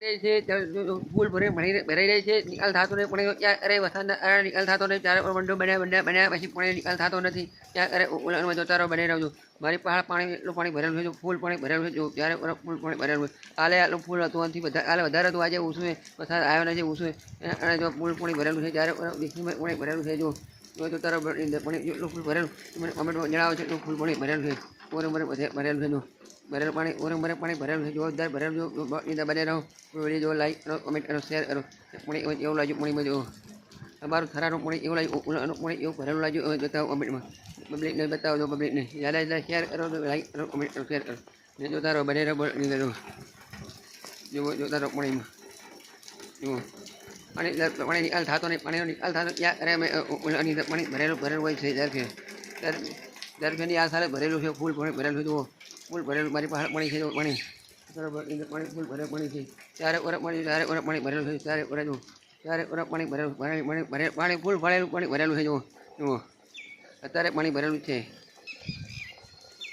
છે ફૂલ ભરાઈ રહી છે, નિકાલ થતો નહીં. પણ ક્યાં અરે વરસાદના નિકાલ થતો નહીં. ચારે બંડો બન્યા પછી પણ નિકાલ થતો નથી. ત્યાં અરે ઓલામાં જોતા રહો બની રહ્યો છું. મારી પાસે પાણી એટલું પાણી ભરેલું છે, ફૂલ પાણી ભરેલું છે. ત્યારે ફૂલ પાણી ભરેલું છે. કાલે આટલું ફૂલ હતું, આનાથી કાલે વધારે હતું. આજે ઓછું છે, વરસાદ આવ્યો નથી, ઓછું છે. અને જો ફૂલ પાણી ભરેલું છે, ત્યારે પાણી ભરેલું છે. જો જોતા રહો પાણી એટલું ફૂલ ભરેલું મને કમેન્ટમાં જણાવો છે. એટલું ફૂલ પાણી ભરેલું છે, ભરેલું છે. જો ભરેલું પાણી ઓરંબરે પાણી ભરેલું છે. જોરદાર ભરેલું જો બને રહો. વિડીયો જો લાઈક કરો, કમેન્ટ કરો, શેર કરો. પાણી એવું લાગ્યું, પાણીમાં જો તમારું થરાનું પાણી એવું લાગ્યું, પાણી એવું ભરેલું લાગ્યું. બતાવો કમેન્ટમાં, પબ્લિકને બતાવો. જો પબ્લિકને યાદ શેર કરો, લાઈક કરો, કમેન્ટ કરો, શેર કરો. ને જોતા રહો બને રહો. જોતા રહો પાણીમાં. જુઓ પાણી નિકાલ થતો નહીં. પાણીનો નિકાલ થતો ત્યાં અરે અમે પાણી ભરેલું હોય છે. દર ફેરની આ સાલે ભરેલું છે, ફૂલ પાણી ભરેલું છે. જુઓ ફૂલ ભરેલું મારી પાસે પાણી છે. પાણી પાણી ફૂલ ભરેલું પાણી છે. ચારે ઓરફ પાણી ભરેલું છે. ચારે ઓરફ પાણી ભરેલું પાણી ફૂલ ભરેલું પાણી ભરેલું છે. જુઓ અત્યારે પાણી ભરેલું છે.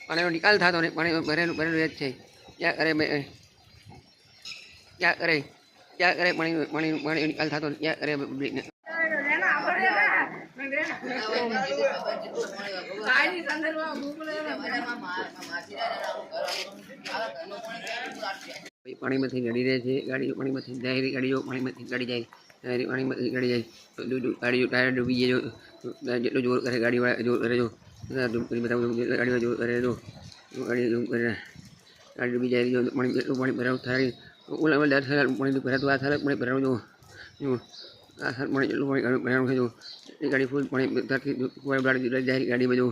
પાણીનો નિકાલ થતો નહીં. પાણી ભરેલું જ છે. ક્યાં કરે પાણી નિકાલ થતો ક્યાં કરે પબ્લિકને. પાણીમાંથી ગળી રહે છે. ગાડીઓ પાણીમાંથી જાય, ગાડીઓ પાણીમાંથી ગળી જાય, પાણીમાંથી ગળી જાય. ગાડીઓ ટાયર ડૂબી જાય. જેટલું જોર કરે ગાડીવાળા જોર કરે. જો ગાડીમાં જોર કરે. જો ગાડી જોર કરે, ગાડી ડૂબી જાય. જો પાણી જેટલું પાણી ભરાવું થાય. ઓલામાં 10 સાલ પાણી ભરાતું, આ સાલ પાણી ભરાવું. જો આ સાલ પાણી જેટલું પાણી ભરાવું છે. જો એ ગાડી ફૂલ પાણી જાય ગાડીમાં. જો